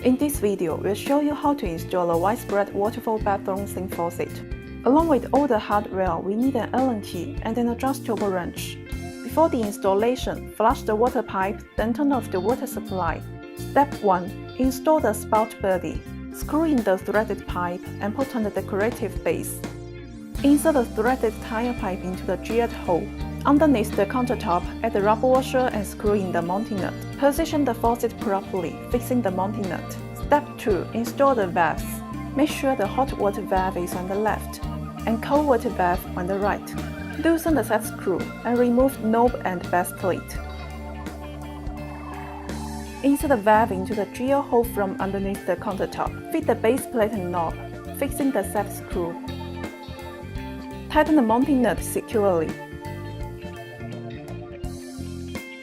In this video, we'll show you how to install a widespread waterfall bathroom sink faucet. Along with all the hardware, we need an Allen key and an adjustable wrench. Before the installation, flush the water pipe, then turn off the water supply. Step 1. Install the spout body. Screw in the threaded pipe and put on the decorative base. Insert the threaded tire pipe into the drilled hole. Underneath the countertop, add the rubber washer and screw in the mounting nut. Position the faucet properly, fixing the mounting nut. Step 2. Install the valves. Make sure the hot water valve is on the left and cold water valve on the right. Loosen the set screw and remove knob and base plate. Insert the valve into the drill hole from underneath the countertop. Fit the base plate and knob, fixing the set screw. Tighten the mounting nut securely.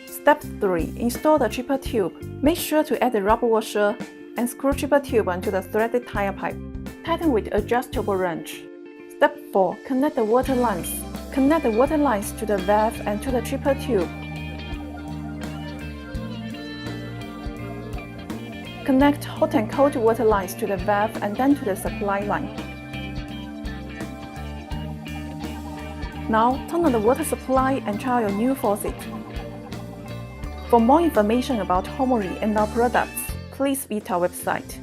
Step 3. Install the triple tube. Make sure to add the rubber washer and screw triple tube onto the threaded tire pipe. Tighten with adjustable wrench. Step 4. Connect the water lines. Connect the water lines to the valve and to the triple tube. Connect hot and cold water lines to the valve and then to the supply line. Now, turn on the water supply and try your new faucet. For more information about Homery and our products, please visit our website.